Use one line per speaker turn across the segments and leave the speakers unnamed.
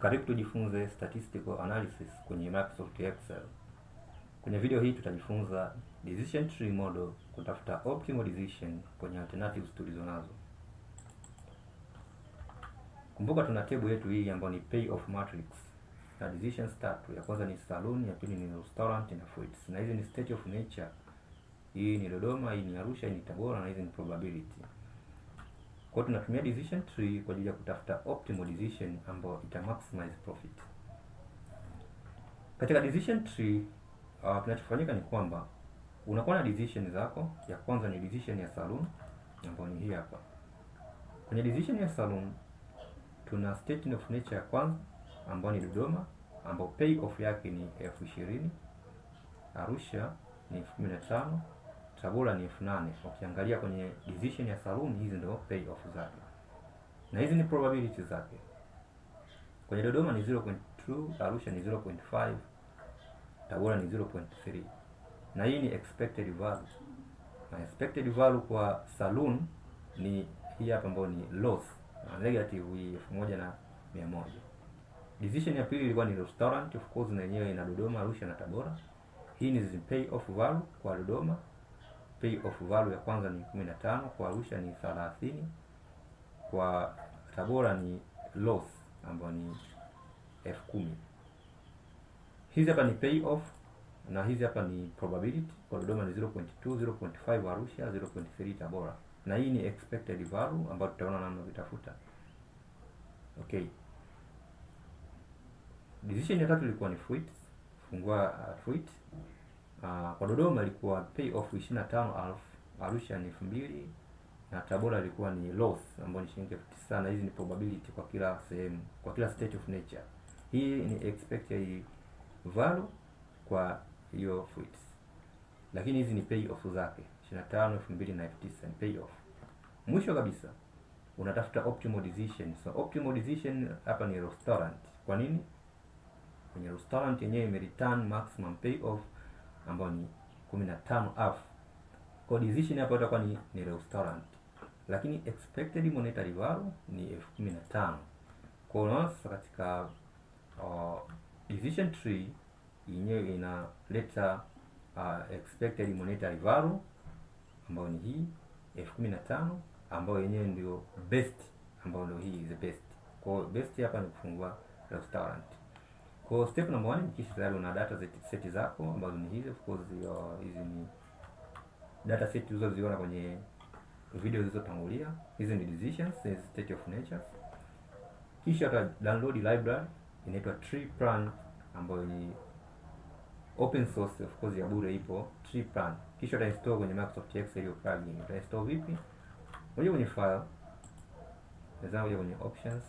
Karibu tujifunze statistical analysis kwenye Microsoft Excel. Kwenye video hii tutajifunza decision tree model, kutafuta optimal decision kwenye alternatives tulizonazo. Kumbuka tuna table yetu hii ambayo ni payoff matrix na decisions tatu. Ya kwanza ni saloon, ya pili ni restaurant na fruits. Na hizi ni state of nature. Hii ni Dodoma, hii ni Arusha, hii ni Tabora na hizi ni probability. Kwa hiyo tunatumia decision tree kwa ajili ya kutafuta optimal decision ambayo ita maximize profit. Katika decision tree kinachofanyika ni kwamba unakuwa na decision zako. Ya kwanza ni decision ya saloon ambayo ni hii hapa. Kwenye decision ya saloon tuna state of nature ya kwanza ambayo ni Dodoma, ambayo payoff yake ni 20,000, Arusha ni 15,000, Tabora ni 8,000. Ukiangalia kwenye decision ya saloon hizi ndio payoff zake. Na hizi ni probability zake. Kwenye Dodoma ni 0.2, Arusha ni 0.5, Tabora ni 0.3. Na hii ni expected value. Na expected value kwa saloon ni hii hapa ambayo ni loss, na negative hii 1,100. Decision ya pili ilikuwa ni restaurant, of course na yenyewe ina Dodoma, Arusha na Tabora. Hii ni payoff value kwa Dodoma. Payoff value ya kwanza ni 15, kwa Arusha ni 30, kwa Tabora ni loss ambayo ni 10,000. Hizi hapa ni payoff na hizi hapa ni probability. Kwa Dodoma ni 0.2, 0.5 Arusha, 0.3 Tabora. Na hii ni expected value ambayo tutaona namna kutafuta. Okay. Decision ya tatu ilikuwa ni fruits. Fungua fruit. Kwa Dodoma ilikuwa payoff 25,000, Arusha ni 2,000 na Tabora ilikuwa ni loss ambayo ni shilingi 9,000. Na hizi ni probability kwa kila sehemu, kwa kila state of nature. Hii ni expected value kwa hiyo fruits. Lakini hizi ni payoff zake 25, 2,000 na 9,000 ni payoff. Mwisho kabisa unatafuta optimal decision. So optimal decision hapa ni restaurant. Kwa nini? Kwenye restaurant yenyewe ime return maximum payoff ambayo ni 15,000. Kwa decision hapa itakuwa ni restaurant. Lakini expected monetary value ni 15,000. Kwa hiyo katika decision tree yenyewe inaleta expected monetary value ambayo ni hii 15,000, ambayo yenyewe ndio best, ambayo ndio hii is the best. Kwa hiyo best hapa ni kufungua restaurant. Kwa step number 1 kisha tayari una data set zako ambazo ni hizi. Of course hizi ni data set ulizoziona kwenye video zilizotangulia. Hizi ni decisions, hizi state of nature. Kisha uta download library inaitwa tree plan ambayo ni open source, of course ya bure ipo tree plan. Kisha uta install kwenye Microsoft Excel hiyo plugin. Uta install vipi? Unakuja kwenye file, unakuja kwenye options,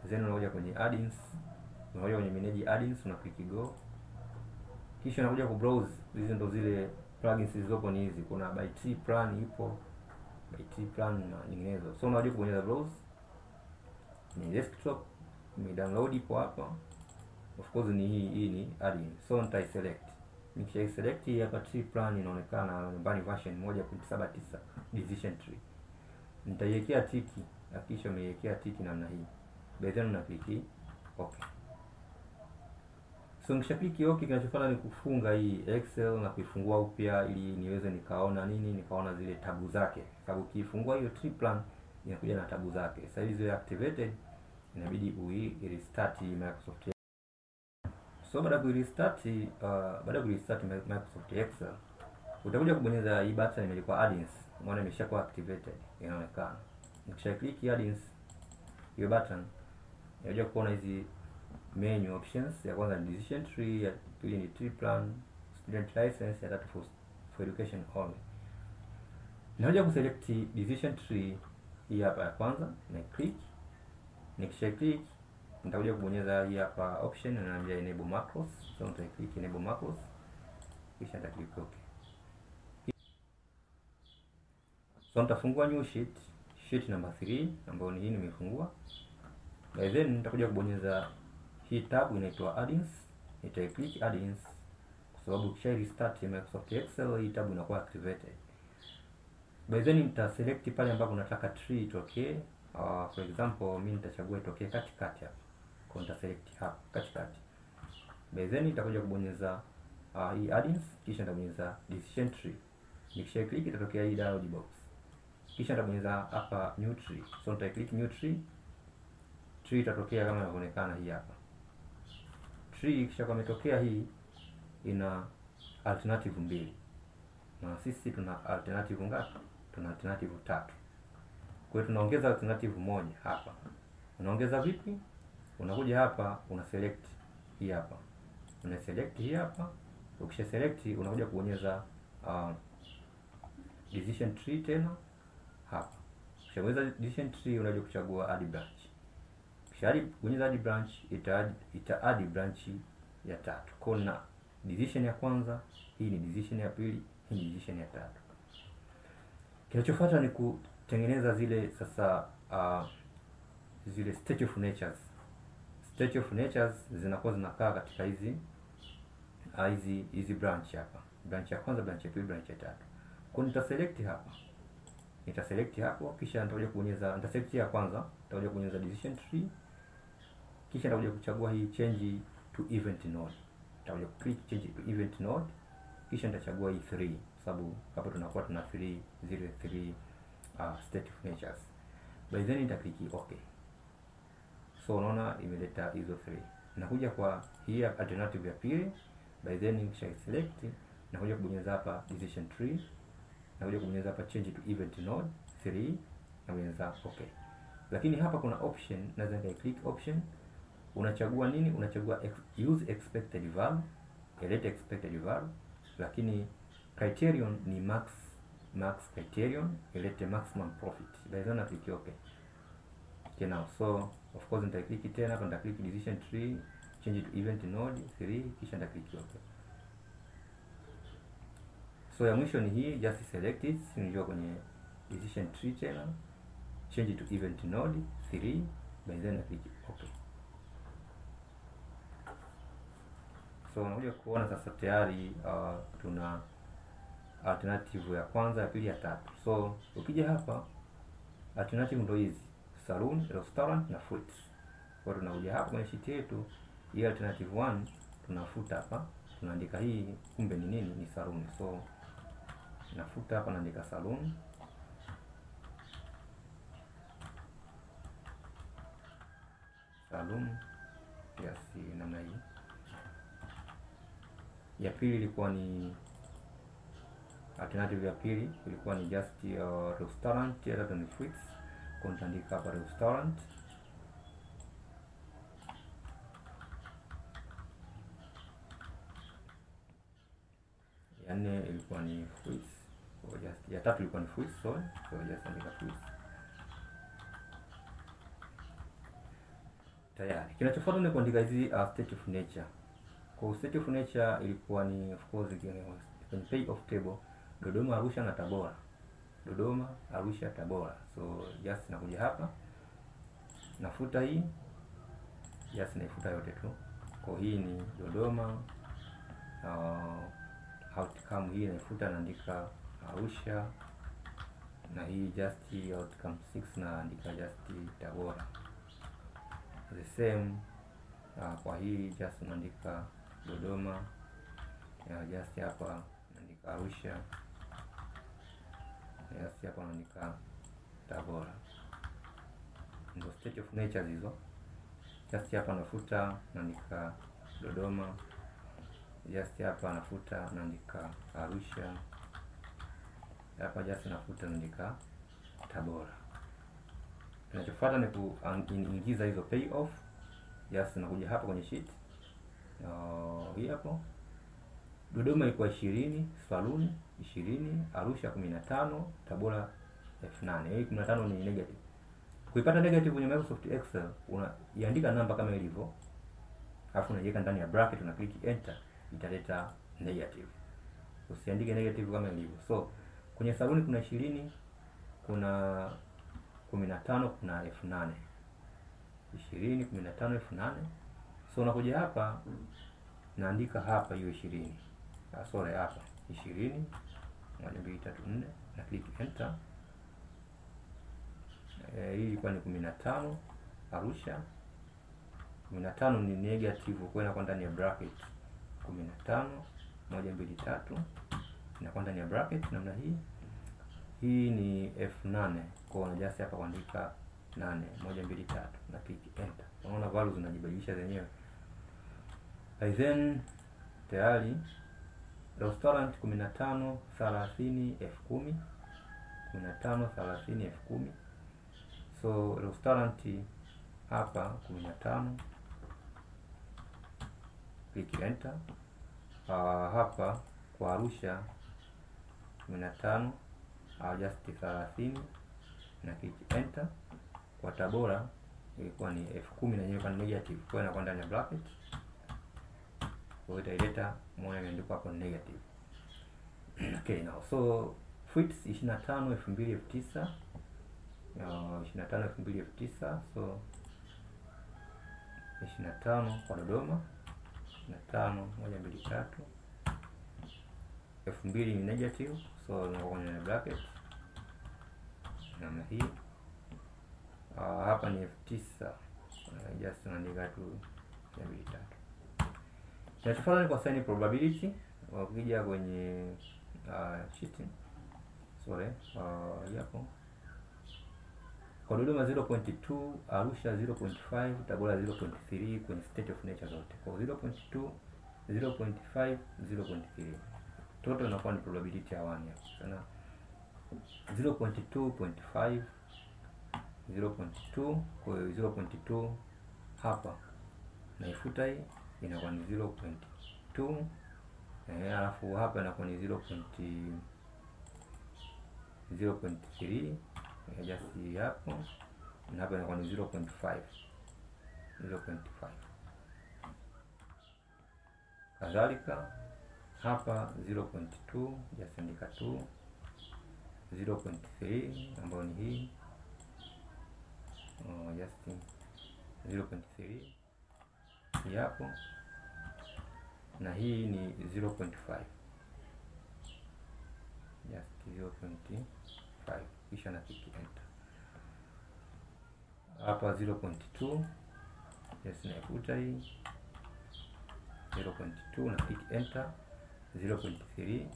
then unakuja kwenye add-ins, unakuja kwenye manage add-ins, una click go. Kisha unakuja ku browse. Hizi ndo zile plugins zilizopo ni hizi. Kuna by tree plan ipo, by tree plan na nyinginezo. So unakuja kubonyeza browse. Ni desktop, ni download ipo hapa. Of course ni hii ni add-in. So nita select. Nikisha select hii hapa tree plan inaonekana nyumbani version 1.79 decision tree. Nitaiwekea tiki, hakikisha umeiwekea tiki namna hii. Baadaye una click okay. So nikisha click okay, kinachofuata ni kufunga hii Excel na kuifungua upya ili niweze nikaona nini, nikaona zile tabu zake. Sababu ukifungua hiyo tree plan inakuja na tabu zake. Sasa hizi activated inabidi restart Microsoft. So baada ya restart Microsoft Excel, utakuja kubonyeza hii button imeandikwa add-ins. Umeona imeshakuwa activated, inaonekana. Nikisha click add-ins hiyo button, unakuja kuona hizi menu options. Ya kwanza ni decision tree, ya pili ni tree plan, student license, ya tatu for education only. Unakuja kuselect decision tree hii hapa ya kwanza na click. Nikisha click nitakuja kubonyeza hii hapa option na naambia enable macros. So nita click enable macros, kisha nita click okay. So nitafungua new sheet number 3 ambayo ni hii nimefungua. By then nitakuja kubonyeza hii tab inaitwa add-ins. Nita click add-ins kwa sababu kisha restart Microsoft Excel hii tab inakuwa activated. By then nita select pale ambapo nataka tree itokee. For example mimi nitachagua itokee katikati hapa. kwa nita select hapa katikati. Then nitakuja kubonyeza hii add-ins, kisha nitabonyeza decision tree. Nikisha click itatokea hii dialog box. Kisha nitabonyeza hapa new tree. So nita click new tree. Tree itatokea kama inavyoonekana hii hapa. Tree kisha kama imetokea hii ina alternative mbili. Na sisi tuna alternative ngapi? Tuna alternative 3. Kwa hiyo tunaongeza alternative moja hapa. Unaongeza vipi? Unakuja hapa una select hii hapa. Una select hii hapa. Ukisha select unakuja kubonyeza decision tree tena hapa. Ukishabonyeza decision tree unakuja kuchagua add branch. Kisha bonyeza add branch, ita add branch ya 3. Kwa na decision ya kwanza, hii ni decision ya pili, hii ni decision ya 3. Kinachofuata ni kutengeneza zile sasa zile state of natures. State of natures zinakuwa zinakaa katika hizi branch hapa. Branch ya kwanza, branch ya pili, branch ya 3. Kwa nita select hapa. Nita select hapo, kisha nitakuja kubonyeza, nita select ya kwanza, nitakuja kubonyeza decision tree. Kisha nitakuja kuchagua hii change to event node. Nitakuja click change to event node. Kisha nitachagua hii 3 sababu hapa tunakuwa tuna 3 state of natures. By then nita click okay. So unaona imeleta hizo 3. Nakuja kwa hii alternative ya pili. By then nikisha select nakuja kubonyeza hapa decision tree. Nakuja kubonyeza hapa change to event node 3 na bonyeza okay. Lakini hapa kuna option, naweza nika click option. Unachagua nini? Unachagua use expected value, elect expected value. Lakini criterion ni max criterion, elect maximum profit. By then na click okay. Okay, now so of course nita click tena hapa, nita click decision tree, change to event node 3, kisha nita click okay. So ya mwisho ni hii, just select it, nijua kwenye decision tree tena, change to event node 3, by then na click okay. So unakuja kuona sasa tayari tuna alternative ya kwanza, ya pili, ya 3. So ukija hapa alternative ndio hizi: saloon, restaurant na fruits. Kwa hiyo tunakuja hapa kwenye sheet yetu hii alternative 1 tunafuta hapa, tunaandika hii kumbe ni nini? Ni saloon. So nafuta hapa, naandika saloon. Saloon. Yes, namna hii. Ya pili ilikuwa ni alternative ya pili ilikuwa ni just restaurant, ya tatu ni fruits. Kwa nitaandika hapa restaurant. Ya nne ilikuwa ni fruits. So just ya tatu ilikuwa ni fruits, so just andika fruits. Tayari. Kinachofuata ni kuandika hizi state of nature. Kwa state of nature ilikuwa ni of course kwenye PAYOFF table Dodoma, Arusha na Tabora. Dodoma, Arusha, Tabora. So just nakuja hapa, nafuta hii, just naifuta yote tu. Kwa hii ni Dodoma, outcome hii naifuta, naandika Arusha, na hii just outcome 6 naandika just Tabora. The same kwa hii just naandika Dodoma, just hapa naandika Arusha, just hapa naandika Tabora. Ndio state of nature hizo. Just hapa nafuta, naandika Dodoma, just hapa nafuta, naandika Arusha, hapa just nafuta, naandika Tabora. Kinachofuata ni kuingiza hizo PAYOFF. Just nakuja hapa kwenye sheet. Hii hapo. Dodoma ilikuwa 20, saloon 20, Arusha 15, Tabora 8000. Hii 15 ni negative. Kuipata negative kwenye Microsoft Excel, unaiandika namba kama ilivyo. Alafu unaiweka ndani ya bracket, una click enter, italeta negative. Usiandike negative kama ilivyo. So, kwenye saloon kuna 20, kuna 15, kuna 8000. 20, 15, 8000. So unakuja hapa naandika hapa hiyo 20. Sorry, hapa 20 1 2 3 4 na click enter. Hii ilikuwa ni 15 Arusha, 15 ni negative, kwa inakuwa ndani ya bracket. 15 1 2 3 inakuwa ndani ya bracket namna hii. Hii ni F8, kwa hiyo just hapa kuandika 8 1 2 3 na click enter. Unaona values zinajibadilisha zenyewe. Then tayari restaurant 15 30 F10 15 30 F10. So restaurant hapa 15 click enter. Hapa kwa Arusha 15 just 30 na click enter. Kwa Tabora ilikuwa ni F10 na yenyewe kwa negative, kwa inakuwa ndani ya bracket. Kwa hiyo itaileta moja imeandikwa hapo negative. Okay, now so FITS 25 F2 F9 25 F2 F9. So 25 kwa Dodoma 25 1 2 3 F2 ni negative, so inakuwa kwenye bracket namna hii. Hapa ni F9 just unaandika tu 1 2 3. Tunachofanya ni kwa sign probability. Ukija kwenye sheet hapo kwa Dodoma 0.2, Arusha 0.5, Tabora 0.3 kwenye state of nature zote. Kwa 0.2, 0.5, 0.3. Total inakuwa ni probability ya 1 hapo. Sana 0.2.5, 0.2, kwa 0.2 hapa naifuta hii inakuwa ni 0.2. Alafu hapa inakuwa ni 0.3 just hapo, na hapa inakuwa ni 0.5. Kadhalika hapa 0.2 just andika 2, 0.3 ambayo ni hii just 0.3 hapo, na hii ni 0.5 just 0.5 kisha na click enter. Hapa 0.2 just naifuta hii 0.2 na click enter. 0.3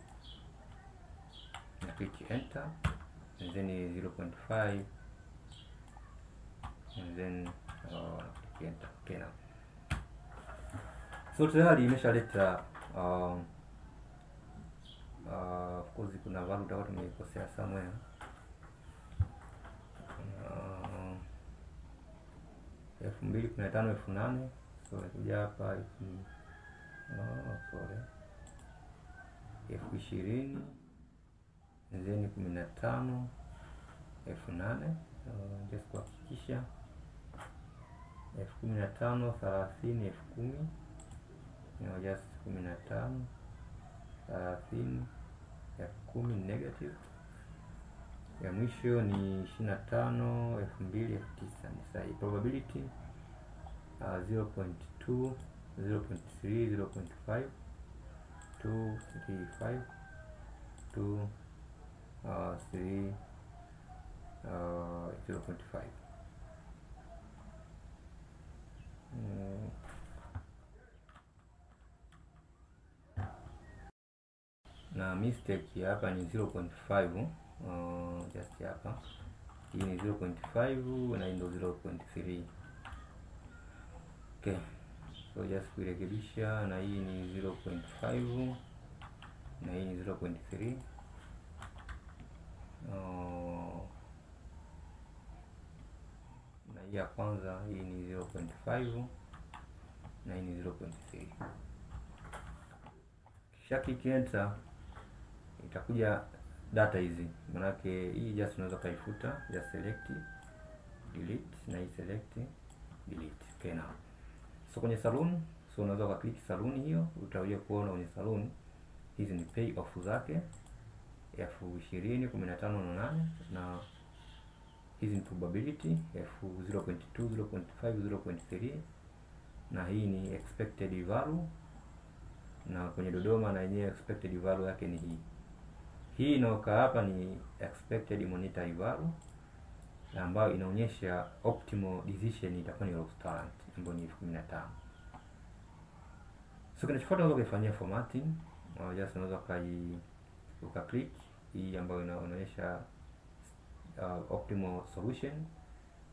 na click enter, and then 0.5 and then click enter. Okay, now so tayari imeshaleta of course kuna value utakuwa tumekosea somewhere. F215 F8, so kuja hapa sorry F20 then 15 F8, just kuhakikisha F15 30 F10 just 15 30 F10 negative. Ya mwisho ni 25 F2 F9. Sasa probability 0.2 0.3 0.5 2 3 5 2 3 0.5. Na mistake hapa ni 0.5 just hapa. Hii ni 0.5 na hii ndio 0.3. Okay, so just kurekebisha, na hii ni 0.5 na hii ni 0.3. Na hii ya kwanza hii ni 0.5 na hii ni 0.3. Kisha click enter, itakuja data hizi. Manake hii just unaweza kaifuta, just select delete, na hii select delete. Okay, now so kwenye saloon, so unaweza ka click saloon hiyo, utakuja kuona kwenye saloon hizi ni pay off zake F20 15 na 8, na hizi ni probability F0.2 0.5 0.3, na hii ni expected value, na kwenye Dodoma na yenyewe expected value yake ni hii. Hii inaoka hapa ni expected monetary value ambayo inaonyesha optimal decision itakuwa ni restaurant. ambayo ni 1015. So kinachofuata unaweza kufanyia formatting. Just unaweza click hii ambayo inaonyesha optimal solution.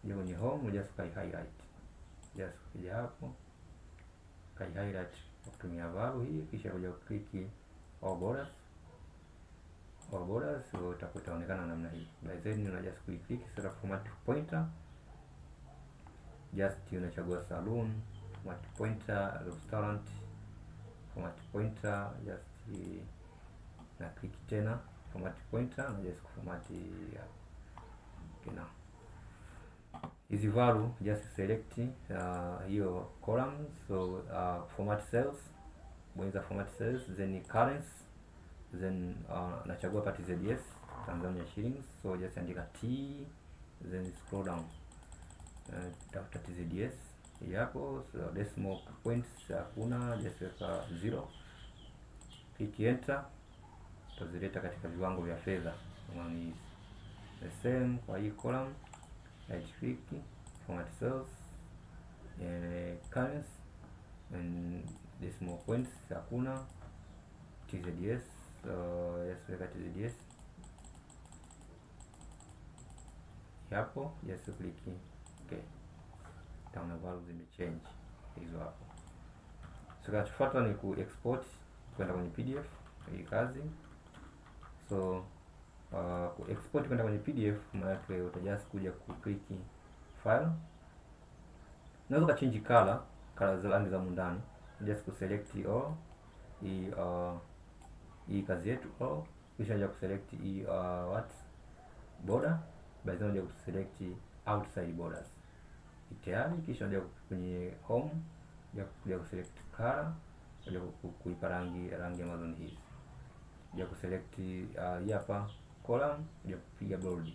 Ndio kwenye home, just highlight. Just kuja hapo highlight kutumia value hii, kisha kuja click all borders. So itaonekana namna hii. By then una just click sasa format pointer. Just unachagua saloon, format pointer, restaurant, format pointer, just na click tena format pointer na just format now. Hizi value just select hiyo column. So format cells, bonyeza format cells, then currency, then nachagua pati ZS Tanzania shillings. So just andika T, then scroll down, tafuta TZS hapo. So decimal points hakuna, just weka 0, click enter, tuzileta katika viwango vya fedha. Ni the same kwa hii column, right click, format cells, currency, and decimal points hakuna, TZS. So yes, weka TZS hapo, yes click okay. Taona value zimechange hizo hapo. So kinachofuata ni ku export kwenda kwenye PDF hii kazi. So ku export kwenda kwenye PDF, maana yake utajust kuja ku click file. Unaweza ka change color za rangi za mundani, just ku select all hii kazi yetu all, kisha unja ku select hii border, baadaye unja ku select outside borders tayari. Kisha unja kwenye home, unja ku select color, unja kuipa rangi ambazo ni hizi, unja ku select hii hapa column, unja kupiga bold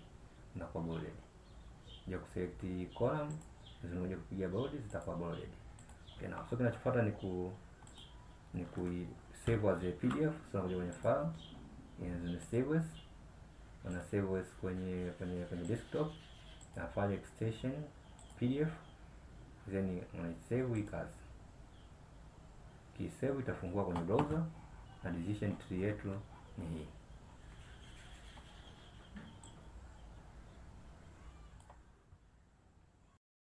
na kwa bolded, unja ku select column, unja kupiga bold, zitakuwa bolded. Okay, now so kinachofuata ni ku save as a PDF. So unakuja kwenye file, ni save as, una save as kwenye desktop na file extension PDF, then una save hii kazi. Kisave itafungua kwenye browser na decision tree yetu ni hii.